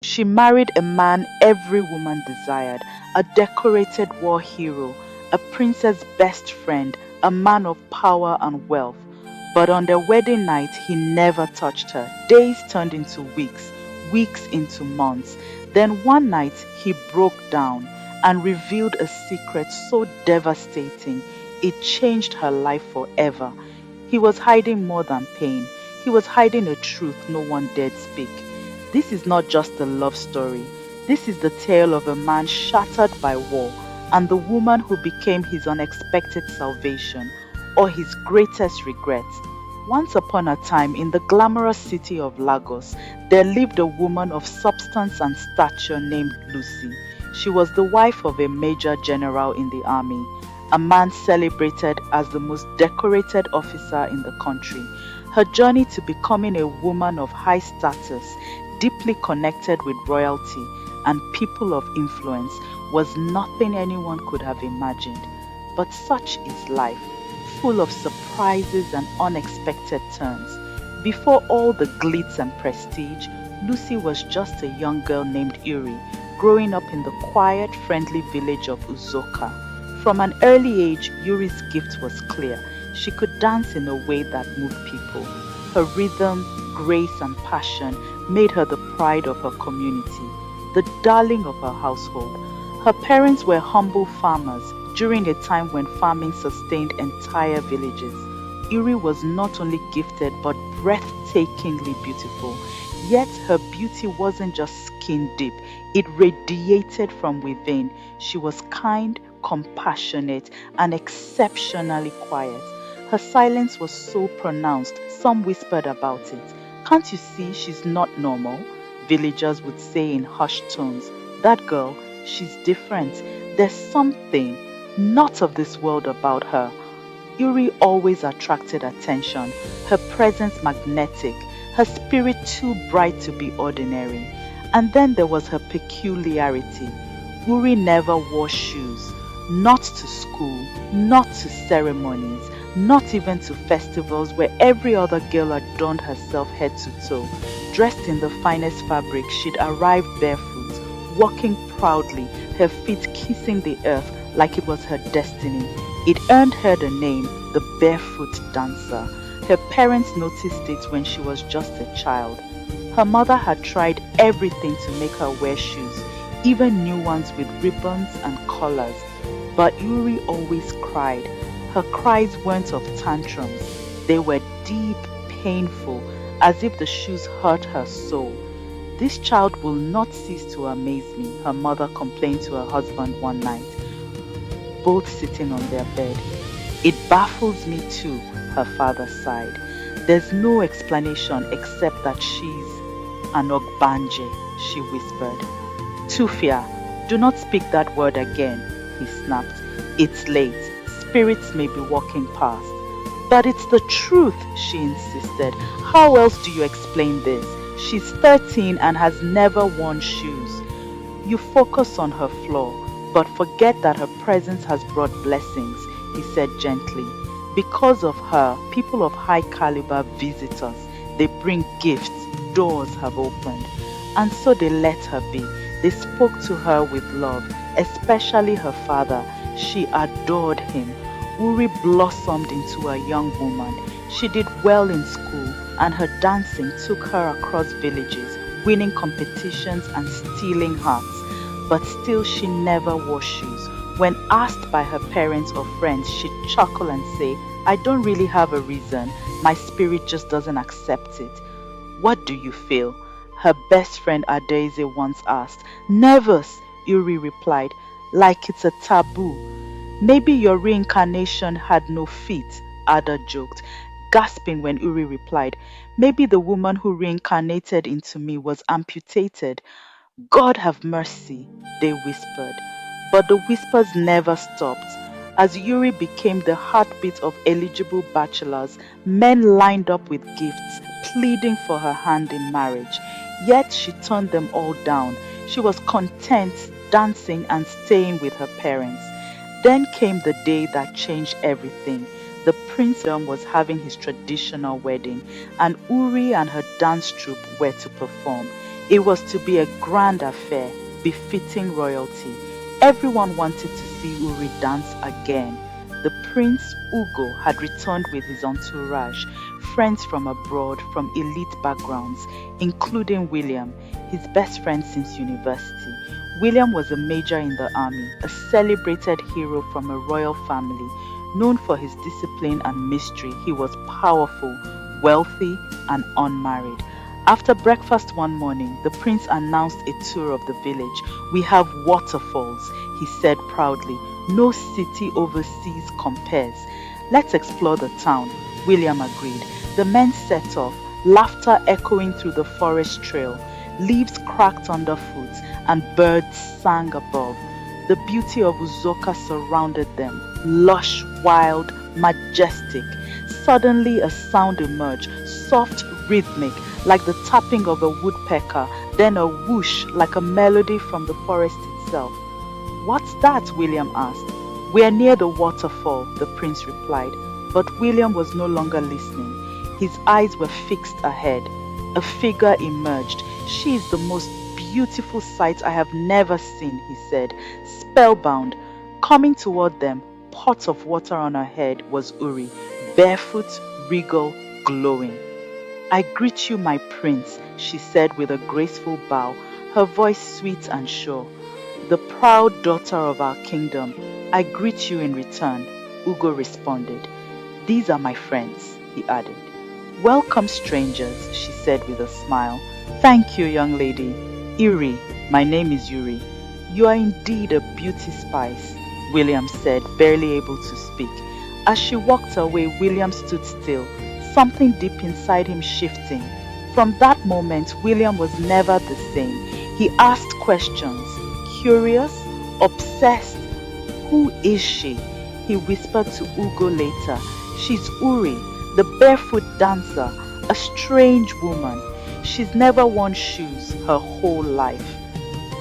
She married a man every woman desired, a decorated war hero, a prince's best friend, a man of power and wealth. But on their wedding night, he never touched her. Days turned into weeks, weeks into months. Then one night, he broke down and revealed a secret so devastating it changed her life forever. He was hiding more than pain. He was hiding a truth no one dared speak. This is not just a love story. This is the tale of a man shattered by war and the woman who became his unexpected salvation or his greatest regret. Once upon a time, in the glamorous city of Lagos, there lived a woman of substance and stature named Lucy. She was the wife of a major general in the army, a man celebrated as the most decorated officer in the country. Her journey to becoming a woman of high status, deeply connected with royalty and people of influence, was nothing anyone could have imagined. But such is life, full of surprises and unexpected turns. Before all the glitz and prestige, Lucy was just a young girl named Uri, growing up in the quiet, friendly village of Uzoka. From an early age, Yuri's gift was clear. She could dance in a way that moved people. Her rhythm, grace, and passion made her the pride of her community, the darling of her household. Her parents were humble farmers during a time when farming sustained entire villages. Yuri was not only gifted but breathtakingly beautiful. Yet her beauty wasn't just skin deep, it radiated from within. She was kind, compassionate, and exceptionally quiet. Her silence was so pronounced, some whispered about it. Can't you see she's not normal? Villagers would say in hushed tones. That girl, she's different. There's something not of this world about her. Yuri always attracted attention, her presence magnetic, her spirit too bright to be ordinary. And then there was her peculiarity. Yuri never wore shoes, not to school, not to ceremonies, not even to festivals where every other girl adorned herself head to toe. Dressed in the finest fabric, she'd arrived barefoot, walking proudly, her feet kissing the earth like it was her destiny. It earned her the name, the Barefoot Dancer. Her parents noticed it when she was just a child. Her mother had tried everything to make her wear shoes, even new ones with ribbons and collars. But Yuri always cried. Her cries weren't of tantrums, they were deep, painful, as if the shoes hurt her soul. This child will not cease to amaze me, her mother complained to her husband one night, both sitting on their bed. It baffles me too, her father sighed. There's no explanation except that she's an Ogbanje, she whispered. Tufia, do not speak that word again, he snapped. It's late. Spirits may be walking past. But it's the truth, she insisted. How else do you explain this? She's 13 and has never worn shoes. You focus on her flaw, but forget that her presence has brought blessings, he said gently. Because of her, people of high caliber visit us. They bring gifts, doors have opened. And so they let her be. They spoke to her with love, especially her father. She adored him. Uri blossomed into a young woman. She did well in school, and her dancing took her across villages, winning competitions and stealing hearts. But still, she never wore shoes. When asked by her parents or friends, she'd chuckle and say, I don't really have a reason. My spirit just doesn't accept it. What do you feel? Her best friend Adaise once asked. Nervous, Yuri replied, like it's a taboo. Maybe your reincarnation had no feet, Ada joked, gasping when Uri replied, maybe the woman who reincarnated into me was amputated. God have mercy, they whispered. But the whispers never stopped. As Yuri became the heartbeat of eligible bachelors, men lined up with gifts, pleading for her hand in marriage. Yet she turned them all down. She was content dancing and staying with her parents. Then came the day that changed everything. The prince was having his traditional wedding, and Uri and her dance troupe were to perform. It was to be a grand affair, befitting royalty. Everyone wanted to see Uri dance again. The Prince Ugo had returned with his entourage, friends from abroad, from elite backgrounds, including William, his best friend since university. William was a major in the army, a celebrated hero from a royal family. Known for his discipline and mystery, he was powerful, wealthy, and unmarried. After breakfast one morning, the prince announced a tour of the village. "We have waterfalls," he said proudly. "No city overseas compares." "Let's explore the town," William agreed. The men set off, laughter echoing through the forest trail. Leaves cracked underfoot and birds sang above. The beauty of Uzoka surrounded them, lush, wild, majestic. Suddenly a sound emerged, soft, rhythmic, like the tapping of a woodpecker, then a whoosh like a melody from the forest itself. "What's that?" William asked. "We're near the waterfall," the prince replied. But William was no longer listening. His eyes were fixed ahead. A figure emerged. "She is the most beautiful sight I have never seen," he said, spellbound. Coming toward them, pot of water on her head, was Uri, barefoot, regal, glowing. "I greet you, my prince," she said with a graceful bow, her voice sweet and sure. "The proud daughter of our kingdom, I greet you in return," Ugo responded. "These are my friends," he added. "Welcome, strangers," she said with a smile. "Thank you, young lady. Uri, my name is Yuri. You are indeed a beauty spice," William said, barely able to speak. As she walked away, William stood still, something deep inside him shifting. From that moment, William was never the same. He asked questions, curious, obsessed. "Who is she?" he whispered to Ugo later. "She's Uri, the barefoot dancer, a strange woman. She's never worn shoes her whole life."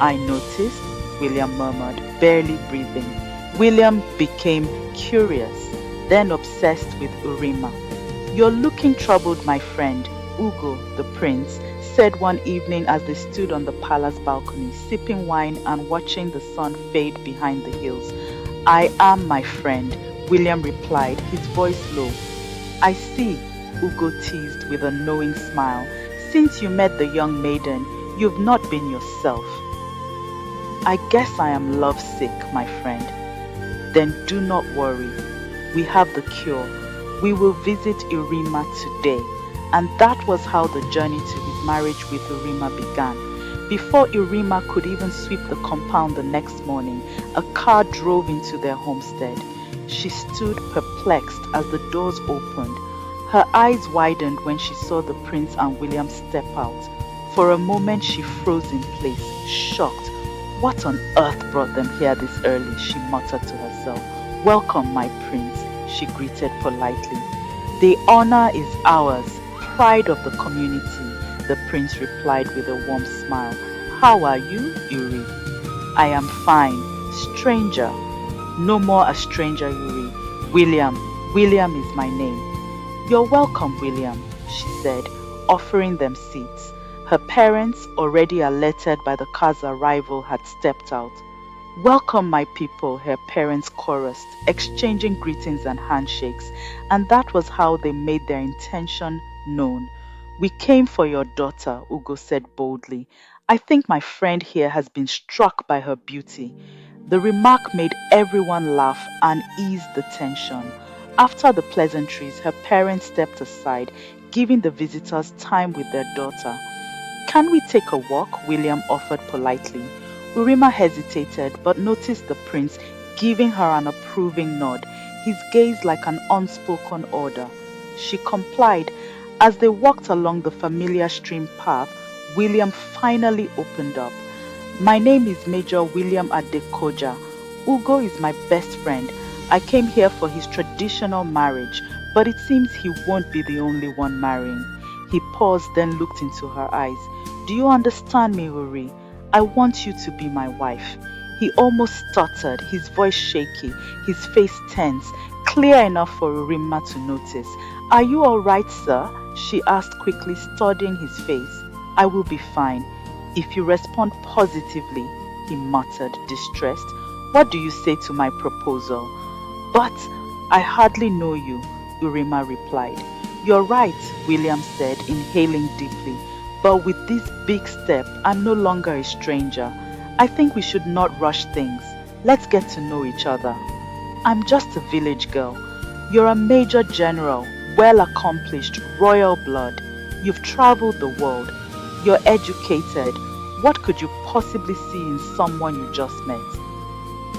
"I noticed," William murmured, barely breathing. William became curious, then obsessed with Urima. "You're looking troubled, my friend," Ugo, the prince, said one evening as they stood on the palace balcony, sipping wine and watching the sun fade behind the hills. "I am, my friend," William replied, his voice low. "I see," Ugo teased with a knowing smile. "Since you met the young maiden, you've not been yourself." "I guess I am lovesick, my friend." "Then do not worry. We have the cure. We will visit Irima today." And that was how the journey to his marriage with Irima began. Before Irima could even sweep the compound the next morning, a car drove into their homestead. She stood perplexed as the doors opened. Her eyes widened when she saw the prince and William step out. For a moment she froze in place, shocked. "What on earth brought them here this early?" she muttered to herself. "Welcome, my prince," she greeted politely. "The honor is ours, pride of the community," the prince replied with a warm smile. "How are you, Yuri?" "I am fine. Stranger." "No more a stranger, Yuri. William. William is my name." "You're welcome, William," she said, offering them seats. Her parents, already alerted by the car's arrival, had stepped out. "Welcome, my people," her parents chorused, exchanging greetings and handshakes, and that was how they made their intention known. "We came for your daughter," Ugo said boldly. "I think my friend here has been struck by her beauty." The remark made everyone laugh and eased the tension. After the pleasantries, her parents stepped aside, giving the visitors time with their daughter. "Can we take a walk?" William offered politely. Urima hesitated but noticed the prince giving her an approving nod, his gaze like an unspoken order. She complied. As they walked along the familiar stream path, William finally opened up. "My name is Major William Adekoja. Ugo is my best friend. I came here for his traditional marriage, but it seems he won't be the only one marrying." He paused, then looked into her eyes. "Do you understand me, Uri? I want you to be my wife." He almost stuttered, his voice shaky, his face tense, clear enough for Urima to notice. "Are you all right, sir?" she asked quickly, studying his face. "I will be fine. If you respond positively, he muttered, distressed. What do you say to my proposal? But I hardly know you, Urima replied. You're right, William said, inhaling deeply. But with this big step, I'm no longer a stranger. I think we should not rush things. Let's get to know each other. I'm just a village girl. You're a major general, well accomplished, royal blood. You've traveled the world. You're educated. What could you possibly see in someone you just met?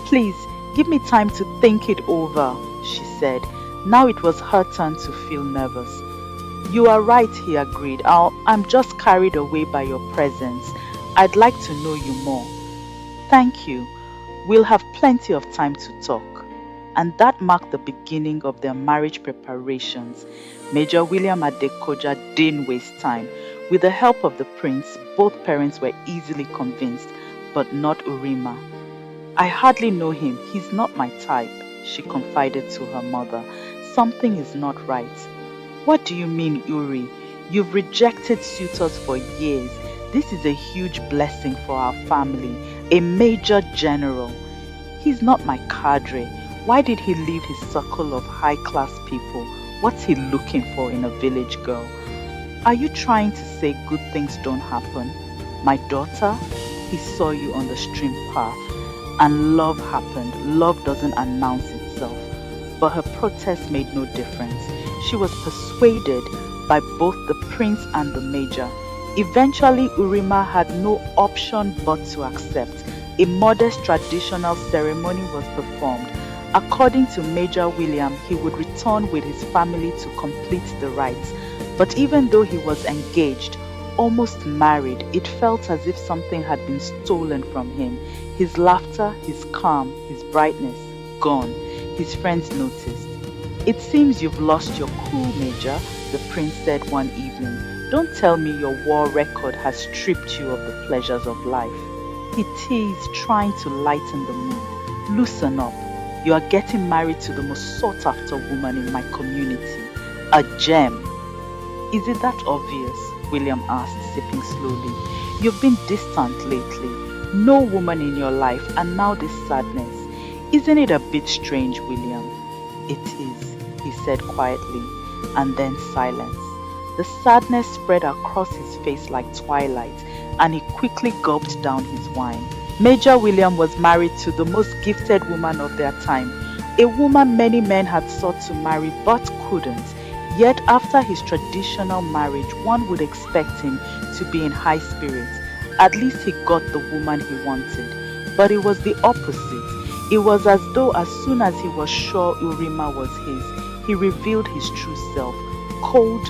Please, give me time to think it over, she said. Now it was her turn to feel nervous. You are right, he agreed. I'm just carried away by your presence. I'd like to know you more. Thank you. We'll have plenty of time to talk. And that marked the beginning of their marriage preparations. Major William Adekoja didn't waste time. With the help of the prince, both parents were easily convinced, but not Urima. I hardly know him. He's not my type, she confided to her mother. Something is not right. What do you mean, Uri? You've rejected suitors for years. This is a huge blessing for our family. A major general. He's not my cadre. Why did he leave his circle of high-class people? What's he looking for in a village girl? Are you trying to say good things don't happen? My daughter, he saw you on the stream path. And love happened. Love doesn't announce itself. But her protest made no difference. She was persuaded by both the prince and the major. Eventually, Urima had no option but to accept. A modest traditional ceremony was performed. According to Major William, he would return with his family to complete the rites. But even though he was engaged, almost married, it felt as if something had been stolen from him. His laughter, his calm, his brightness, gone. His friends noticed. It seems you've lost your cool, Major, the prince said one evening. Don't tell me your war record has stripped you of the pleasures of life. He teased, trying to lighten the mood. Loosen up. You are getting married to the most sought-after woman in my community. A gem. Is it that obvious? William asked, sipping slowly. You've been distant lately. No woman in your life, and now this sadness. Isn't it a bit strange, William? It is, he said quietly, and then silence. The sadness spread across his face like twilight, and he quickly gulped down his wine. Major William was married to the most gifted woman of their time, a woman many men had sought to marry but couldn't. Yet after his traditional marriage, one would expect him to be in high spirits. At least he got the woman he wanted. But it was the opposite. It was as though as soon as he was sure Urima was his, he revealed his true self. Cold,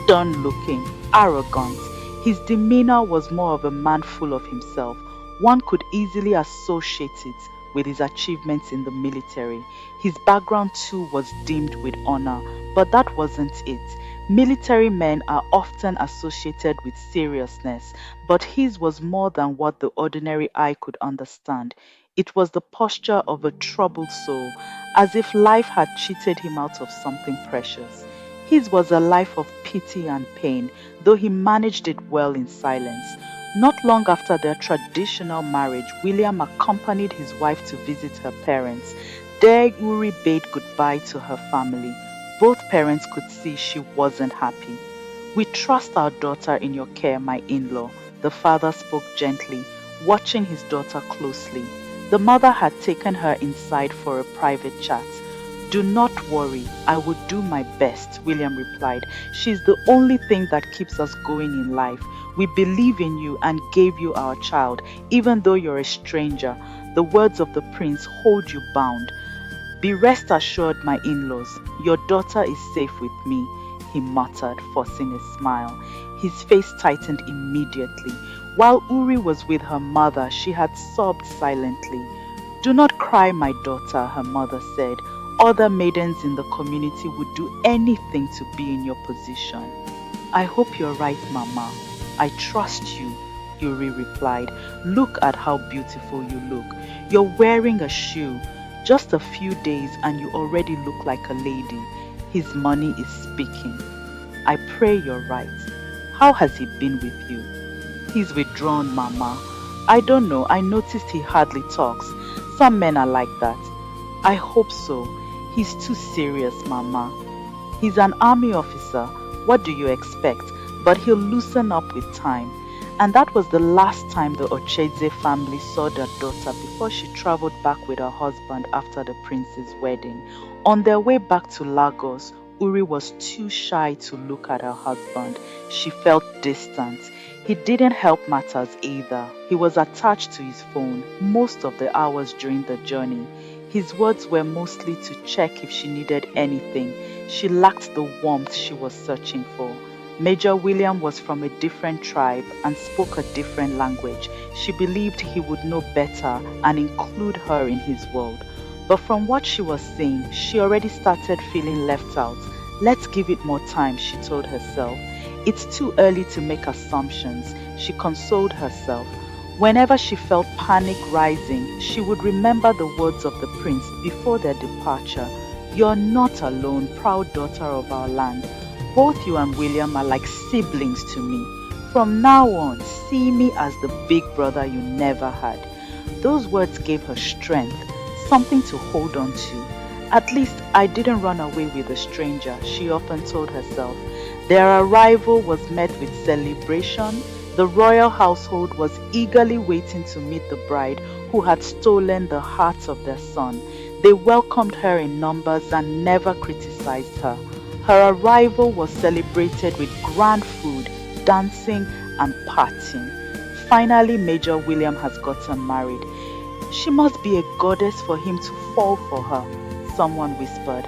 stern-looking, arrogant. His demeanor was more of a man full of himself. One could easily associate it with his achievements in the military. His background too was dimmed with honor, but that wasn't it. Military men are often associated with seriousness, but his was more than what the ordinary eye could understand. It was the posture of a troubled soul, as if life had cheated him out of something precious. His was a life of pity and pain, though he managed it well in silence. Not long after their traditional marriage, William accompanied his wife to visit her parents. There, Uri bade goodbye to her family. Both parents could see she wasn't happy. We trust our daughter in your care, my in-law, the father spoke gently, watching his daughter closely. The mother had taken her inside for a private chat. Do not worry, I will do my best, William replied. She's the only thing that keeps us going in life. We believe in you and gave you our child, even though you're a stranger. The words of the prince hold you bound. Be rest assured, my in-laws, your daughter is safe with me, he muttered, forcing a smile. His face tightened immediately. While Uri was with her mother, she had sobbed silently. Do not cry, my daughter, her mother said. Other maidens in the community would do anything to be in your position. I hope you're right, Mama. I trust you, Uri replied. Look at how beautiful you look. You're wearing a shoe. Just a few days and you already look like a lady. His money is speaking. I pray you're right. How has he been with you? he's withdrawn, Mama. I don't know. I noticed he hardly talks. Some men are like that. I hope so. He's too serious, Mama. He's an army officer. What do you expect? But he'll loosen up with time. And that was the last time the Ocheze family saw their daughter before she traveled back with her husband after the prince's wedding. On their way back to Lagos, Uri was too shy to look at her husband. She felt distant. He didn't help matters either. He was attached to his phone most of the hours during the journey. His words were mostly to check if she needed anything. She lacked the warmth she was searching for. Major William was from a different tribe and spoke a different language. She believed he would know better and include her in his world. But from what she was saying, she already started feeling left out. Let's give it more time, she told herself. It's too early to make assumptions, she consoled herself. Whenever she felt panic rising, she would remember the words of the prince before their departure. You're not alone, proud daughter of our land. Both you and William are like siblings to me. From now on, see me as the big brother you never had. Those words gave her strength, something to hold on to. At least I didn't run away with a stranger, she often told herself. Their arrival was met with celebration. The royal household was eagerly waiting to meet the bride who had stolen the hearts of their son. They welcomed her in numbers and never criticized her. Her arrival was celebrated with grand food, dancing, and partying. Finally, Major William has gotten married. She must be a goddess for him to fall for her, someone whispered.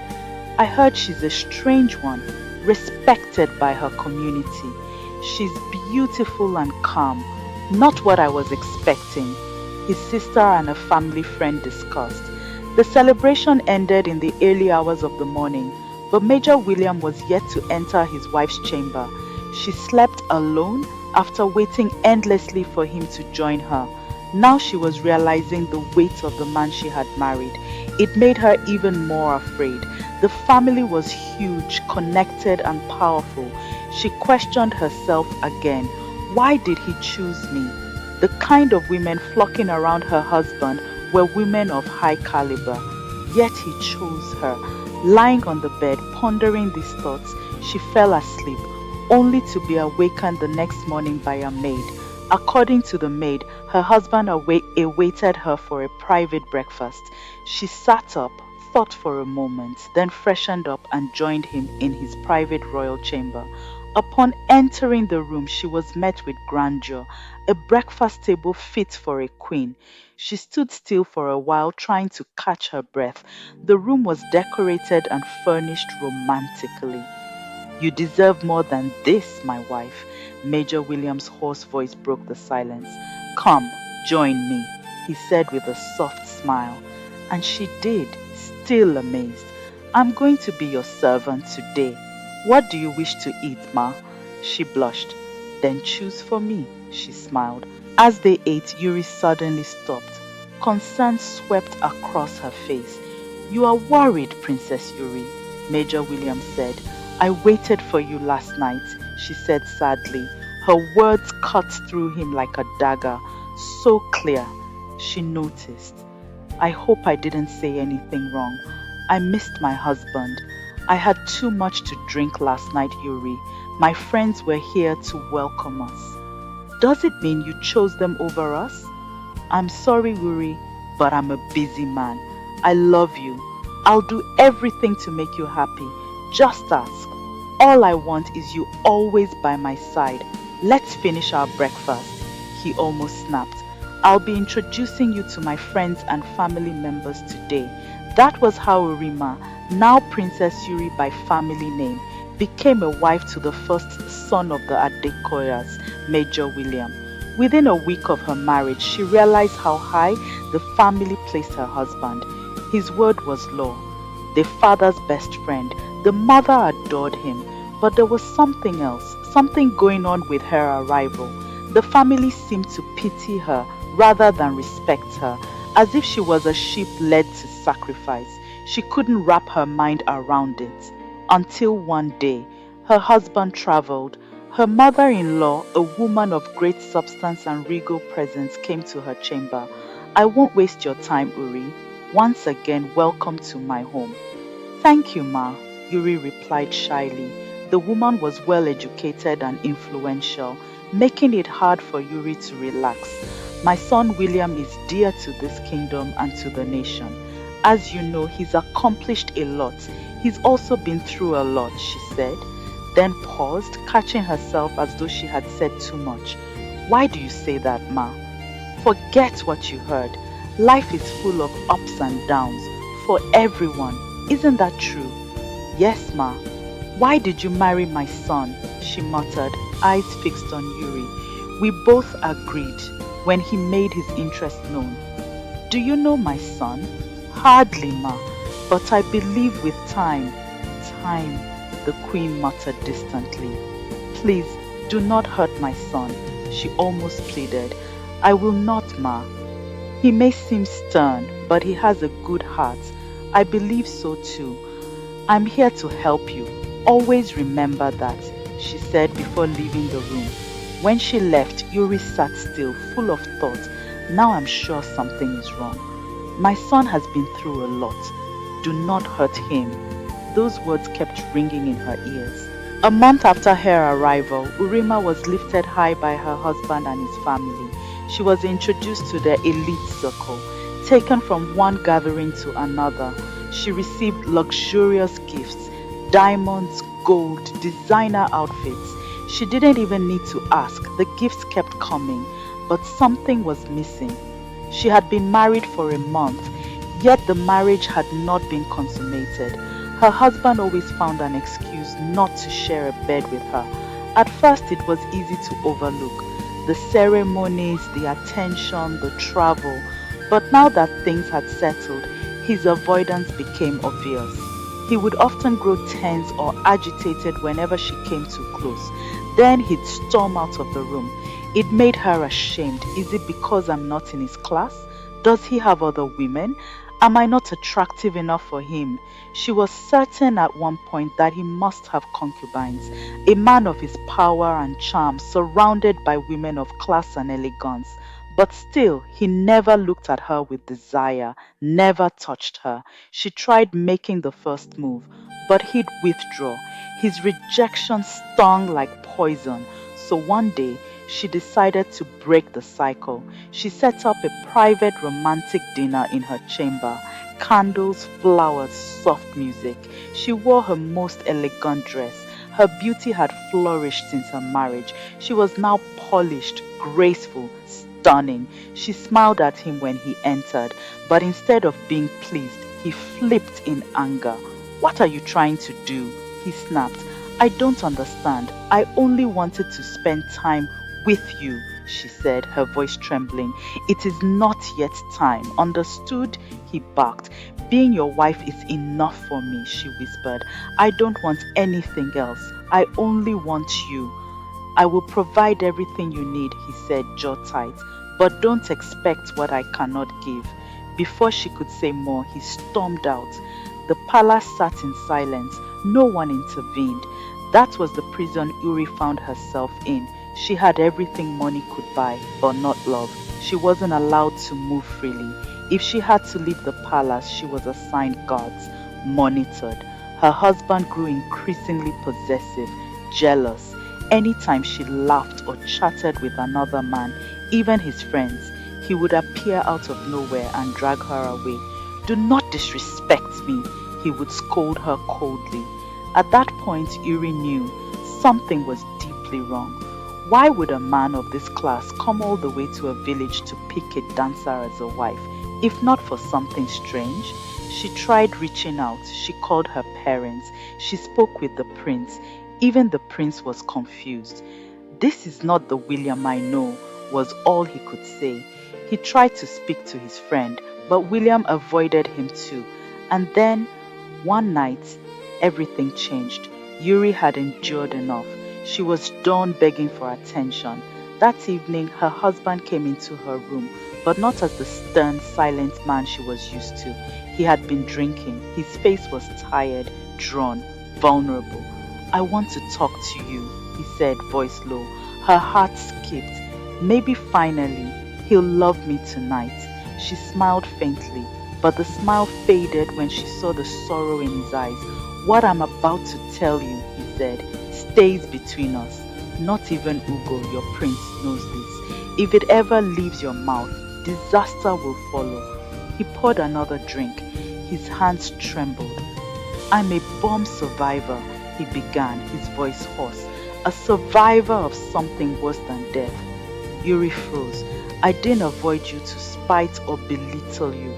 I heard she's a strange one, respected by her community. She's beautiful and calm, not what I was expecting, his sister and a family friend discussed. The celebration ended in the early hours of the morning, but Major William was yet to enter his wife's chamber. She slept alone after waiting endlessly for him to join her. Now she was realizing the weight of the man she had married. It made her even more afraid. The family was huge, connected, and powerful. She questioned herself again. Why did he choose me? The kind of women flocking around her husband were women of high caliber. Yet he chose her. Lying on the bed, pondering these thoughts, she fell asleep, only to be awakened the next morning by a maid. According to the maid, her husband awaited her for a private breakfast. She sat up, thought for a moment, then freshened up and joined him in his private royal chamber. Upon entering the room, she was met with grandeur, a breakfast table fit for a queen. She stood still for a while, trying to catch her breath. The room was decorated and furnished romantically. You deserve more than this, my wife. Major William's hoarse voice broke the silence. Come, join me, he said with a soft smile. And she did, still amazed. I'm going to be your servant today. What do you wish to eat, Ma? She blushed. Then choose for me, she smiled. As they ate, Yuri suddenly stopped. Concern swept across her face. You are worried, Princess Yuri, Major William said. I waited for you last night, she said sadly. Her words cut through him like a dagger, so clear. She noticed. I hope I didn't say anything wrong. I missed my husband. I had too much to drink last night, Yuri. My friends were here to welcome us. Does it mean you chose them over us? I'm sorry, Yuri, but I'm a busy man. I love you. I'll do everything to make you happy. Just ask. All I want is you always by my side. Let's finish our breakfast. He almost snapped. I'll be introducing you to my friends and family members today. That was how Urima, now Princess Yuri by family name, became a wife to the first son of the Adekoyas, Major William. Within a week of her marriage, she realized how high the family placed her husband. His word was law. The father's best friend, the mother adored him, but there was something else, something going on with her arrival. The family seemed to pity her rather than respect her, as if she was a sheep led to sacrifice. She couldn't wrap her mind around it. Until one day, her husband traveled, Her mother-in-law, a woman of great substance and regal presence, came to her chamber. I won't waste your time, Uri. Once again, welcome to my home. Thank you, Ma, Yuri replied shyly. The woman was well educated and influential, making it hard for Yuri to relax. My son William is dear to this kingdom and to the nation. As you know, he's accomplished a lot. He's also been through a lot, she said, then paused, catching herself as though she had said too much. Why do you say that, Ma? Forget what you heard. Life is full of ups and downs for everyone. Isn't that true? Yes, Ma. Why did you marry my son? She muttered, eyes fixed on Yuri. We both agreed when he made his interest known. Do you know my son? Hardly, Ma, but I believe with time. Time, the queen muttered distantly. Please, do not hurt my son, she almost pleaded. I will not, Ma. He may seem stern, but he has a good heart. I believe so too. I'm here to help you. Always remember that, she said before leaving the room. When she left, Yuri sat still, full of thought. Now I'm sure something is wrong. My son has been through a lot. Do not hurt him. Those words kept ringing in her ears. A month after her arrival, Urima was lifted high by her husband and his family. She was introduced to their elite circle, taken from one gathering to another. She received luxurious gifts, diamonds, gold, designer outfits. She didn't even need to ask. The gifts kept coming, but something was missing. She had been married for a month, yet the marriage had not been consummated. Her husband always found an excuse not to share a bed with her. At first, it was easy to overlook the ceremonies, the attention, the travel. But now that things had settled, his avoidance became obvious. He would often grow tense or agitated whenever she came too close. Then he'd storm out of the room. It made her ashamed. Is it because I'm not in his class? Does he have other women? Am I not attractive enough for him? She was certain at one point that he must have concubines, a man of his power and charm, surrounded by women of class and elegance. But still, he never looked at her with desire, never touched her. She tried making the first move, but he'd withdraw. His rejection stung like poison. So one day, she decided to break the cycle. She set up a private romantic dinner in her chamber. Candles, flowers, soft music. She wore her most elegant dress. Her beauty had flourished since her marriage. She was now polished, graceful, stunning. She smiled at him when he entered, but instead of being pleased, he flipped in anger. What are you trying to do? He snapped. I don't understand. I only wanted to spend time with you, she said, her voice trembling. It is not yet time. Understood? He barked. Being your wife is enough for me, she whispered. I don't want anything else. I only want you. I will provide everything you need, he said, jaw tight. But don't expect what I cannot give. Before she could say more, he stormed out. The palace sat in silence. No one intervened. That was the prison Uri found herself in. She had everything money could buy, but not love. She wasn't allowed to move freely. If she had to leave the palace, she was assigned guards, monitored. Her husband grew increasingly possessive, jealous. Anytime she laughed or chatted with another man, even his friends, he would appear out of nowhere and drag her away. Do not disrespect me, he would scold her coldly. At that point, Uri knew something was deeply wrong. Why would a man of this class come all the way to a village to pick a dancer as a wife, if not for something strange? She tried reaching out. She called her parents. She spoke with the prince. Even the prince was confused. This is not the William I know, was all he could say. He tried to speak to his friend, but William avoided him too. And then, one night, everything changed. Yuri had endured enough. She was done begging for attention. That evening, her husband came into her room, but not as the stern, silent man she was used to. He had been drinking. His face was tired, drawn, vulnerable. I want to talk to you, he said, voice low. Her heart skipped. Maybe finally he'll love me tonight. She smiled faintly, but the smile faded when she saw the sorrow in his eyes. What I'm about to tell you, he said, stays between us. Not even Ugo, your prince, knows this. If it ever leaves your mouth, disaster will follow. He poured another drink. His hands trembled. I'm a bomb survivor, he began, his voice hoarse. A survivor of something worse than death. Yuri froze. I didn't avoid you to spite or belittle you.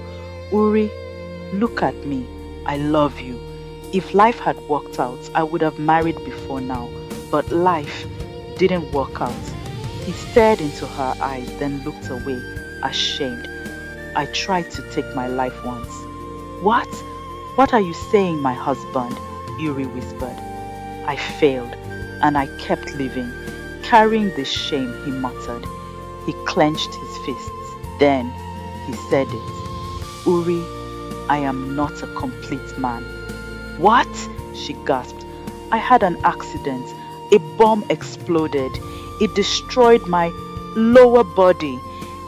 Uri, look at me. I love you. If life had worked out, I would have married before now. But life didn't work out. He stared into her eyes, then looked away, ashamed. I tried to take my life once. What? What are you saying, my husband? Yuri whispered. I failed, and I kept living, carrying this shame, he muttered. He clenched his fists. Then he said it. Uri, I am not a complete man. What? She gasped. I had an accident. A bomb exploded. It destroyed my lower body.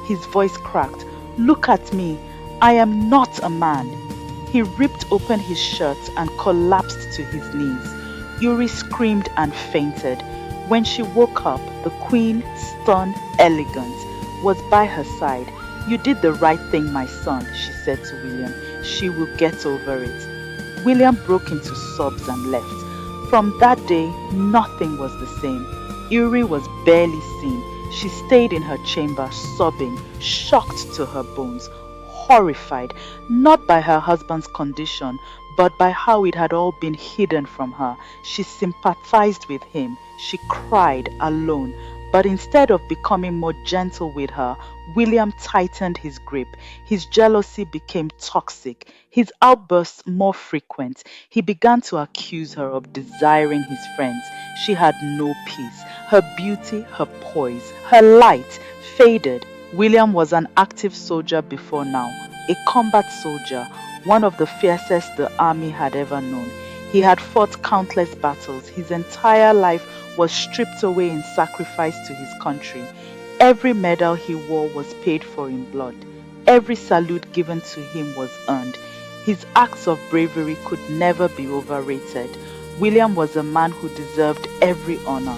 His voice cracked. Look at me. I am not a man. He ripped open his shirt and collapsed to his knees. Yuri screamed and fainted. When she woke up, the queen, stunned, elegant, was by her side. You did the right thing, my son, she said to William. She will get over it. William broke into sobs and left. From that day, nothing was the same. Yuri was barely seen. She stayed in her chamber, sobbing, shocked to her bones, horrified, not by her husband's condition, but by how it had all been hidden from her. She sympathized with him. She cried alone. But instead of becoming more gentle with her, William tightened his grip. His jealousy became toxic, his outbursts more frequent. He began to accuse her of desiring his friends. She had no peace. Her beauty, her poise, her light faded. William was an active soldier before now, a combat soldier, one of the fiercest the army had ever known. He had fought countless battles. His entire life was stripped away in sacrifice to his country. Every medal he wore was paid for in blood. Every salute given to him was earned. His acts of bravery could never be overrated. William was a man who deserved every honor.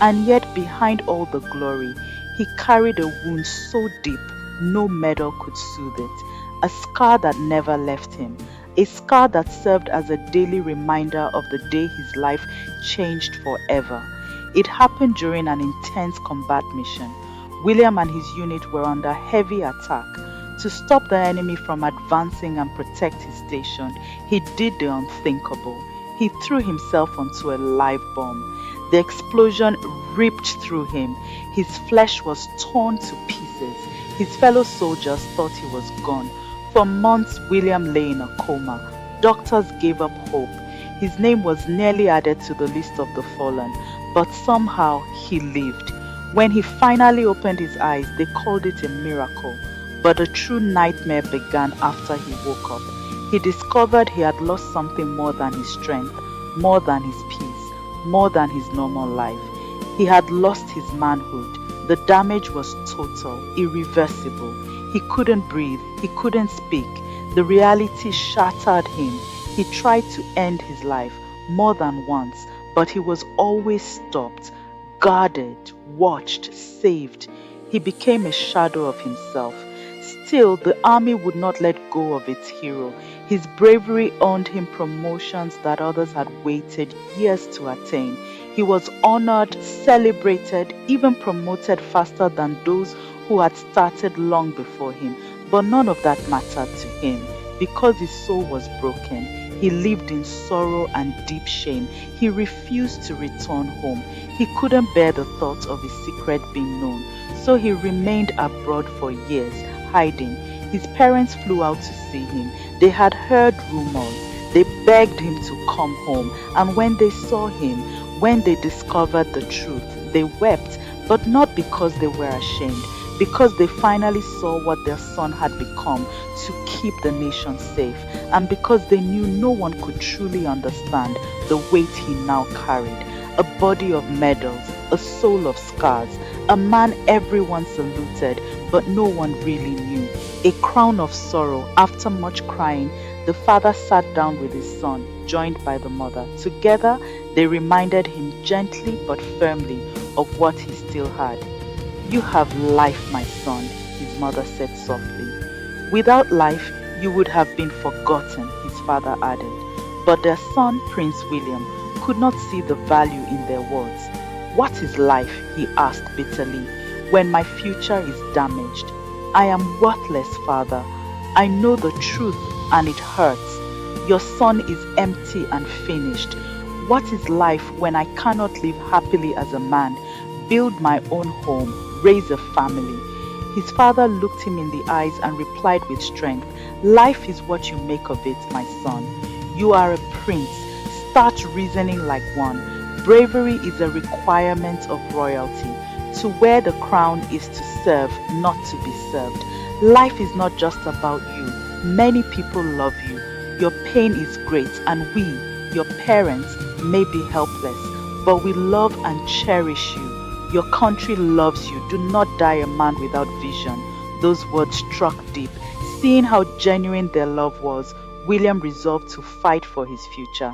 And yet behind all the glory, he carried a wound so deep, no medal could soothe it. A scar that never left him. A scar that served as a daily reminder of the day his life changed forever. It happened during an intense combat mission. William and his unit were under heavy attack. To stop the enemy from advancing and protect his station, he did the unthinkable. He threw himself onto a live bomb. The explosion ripped through him. His flesh was torn to pieces. His fellow soldiers thought he was gone. For months, William lay in a coma. Doctors gave up hope. His name was nearly added to the list of the fallen, but somehow he lived. When he finally opened his eyes, they called it a miracle. But a true nightmare began after he woke up. He discovered he had lost something more than his strength, more than his peace, more than his normal life. He had lost his manhood. The damage was total, irreversible. He couldn't breathe. He couldn't speak. The reality shattered him. He tried to end his life more than once, but he was always stopped, guarded, watched, saved. He became a shadow of himself. Still, the army would not let go of its hero. His bravery earned him promotions that others had waited years to attain. He was honored, celebrated, even promoted faster than those who had started long before him. But none of that mattered to him. Because his soul was broken, he lived in sorrow and deep shame. He refused to return home. He couldn't bear the thought of his secret being known. So he remained abroad for years, hiding. His parents flew out to see him. They had heard rumors. They begged him to come home. And when they saw him, when they discovered the truth, they wept, but not because they were ashamed, because they finally saw what their son had become to keep the nation safe, and because they knew no one could truly understand the weight he now carried. a body of medals, a soul of scars, a man everyone saluted, but no one really knew, a crown of sorrow. After much crying, the father sat down with his son, joined by the mother. Together, they reminded him gently but firmly of what he still had. You have life, my son, his mother said softly. Without life, you would have been forgotten, his father added. But their son, Prince William, could not see the value in their words. What is life? He asked bitterly, when my future is damaged. I am worthless, father. I know the truth and it hurts. Your son is empty and finished. What is life when I cannot live happily as a man, build my own home, raise a family? His father looked him in the eyes and replied with strength, life is what you make of it, my son. You are a prince. Start reasoning like one. Bravery is a requirement of royalty. To wear the crown is to serve, not to be served. Life is not just about you. Many people love you. Your pain is great, and we, your parents, may be helpless, but we love and cherish you. Your country loves you. Do not die a man without vision. Those words struck deep. Seeing how genuine their love was, William resolved to fight for his future.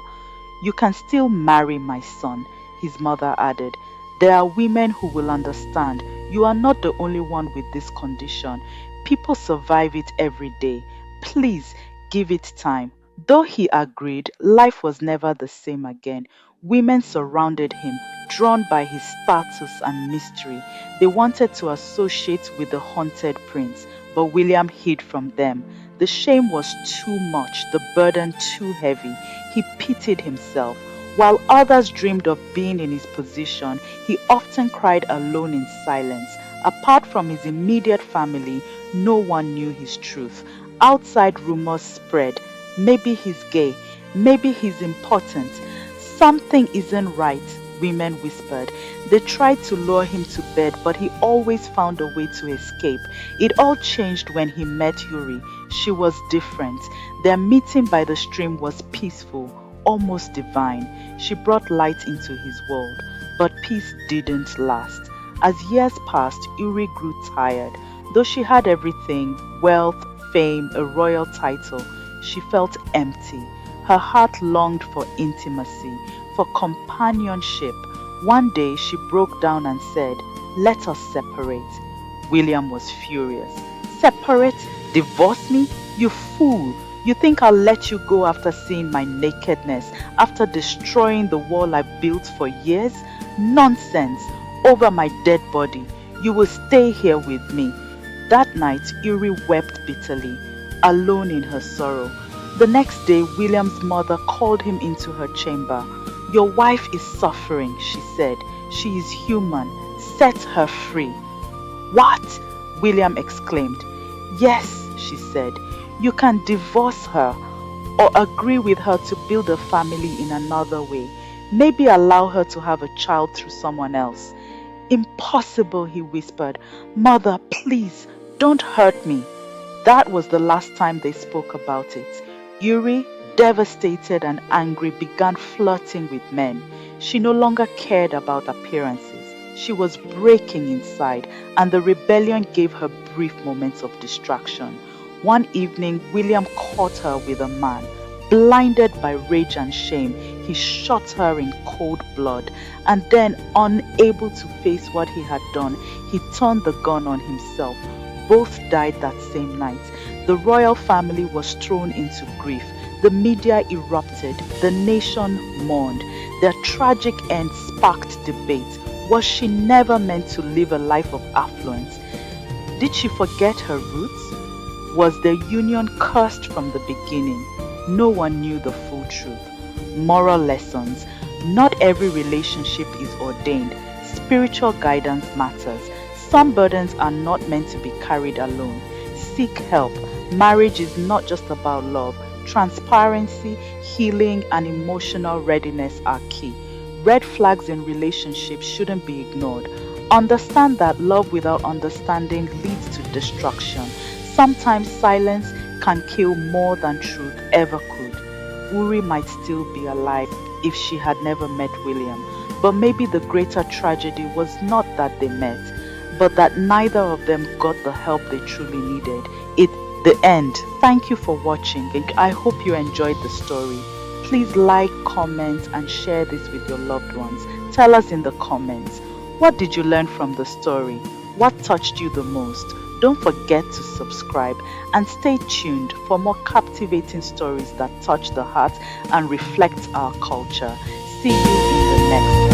You can still marry, my son, his mother added. There are women who will understand. You are not the only one with this condition. People survive it every day. Please give it time. Though he agreed, life was never the same again. Women surrounded him, drawn by his status and mystery. They wanted to associate with the haunted prince, but William hid from them. The shame was too much, the burden too heavy. He pitied himself. While others dreamed of being in his position, he often cried alone in silence. Apart from his immediate family, no one knew his truth. Outside, rumors spread. Maybe he's gay. Maybe he's important. Something isn't right, women whispered. They tried to lure him to bed, but he always found a way to escape. It all changed when he met Yuri. She was different. Their meeting by the stream was peaceful, almost divine. She brought light into his world. But peace didn't last. As years passed, Yuri grew tired. Though she had everything, wealth, fame, a royal title, she felt empty. Her heart longed for intimacy, for companionship. One day she broke down and said, let us separate. William was furious. Separate? Divorce me? You fool! You think I'll let you go after seeing my nakedness, after destroying the wall I built for years? Nonsense! Over my dead body. You will stay here with me. That night, Yuri wept bitterly, alone in her sorrow. The next day, William's mother called him into her chamber. Your wife is suffering, she said. She is human. Set her free. What? William exclaimed. Yes, she said. You can divorce her or agree with her to build a family in another way. Maybe allow her to have a child through someone else. Impossible, he whispered. Mother, please, don't hurt me. That was the last time they spoke about it. Yuri, devastated and angry, began flirting with men. She no longer cared about appearances. She was breaking inside, and the rebellion gave her brief moments of distraction. One evening, William caught her with a man. Blinded by rage and shame, he shot her in cold blood, and then, unable to face what he had done, he turned the gun on himself. Both died that same night. The royal family was thrown into grief. The media erupted. The nation mourned. Their tragic end sparked debate. Was she never meant to live a life of affluence? Did she forget her roots? Was their union cursed from the beginning? No one knew the full truth. Moral lessons. Not every relationship is ordained. Spiritual guidance matters. Some burdens are not meant to be carried alone. Seek help. Marriage is not just about love. Transparency, healing, and emotional readiness are key. Red flags in relationships shouldn't be ignored. Understand that love without understanding leads to destruction. Sometimes silence can kill more than truth ever could. Uri might still be alive if she had never met William, But maybe the greater tragedy was not that they met, but that neither of them got the help they truly needed. It the end. Thank you for watching, and I hope you enjoyed the story. Please like, comment, and share this with your loved ones. Tell us in the comments, what did you learn from the story? What touched you the most? Don't forget to subscribe and stay tuned for more captivating stories that touch the heart and reflect our culture. See you in the next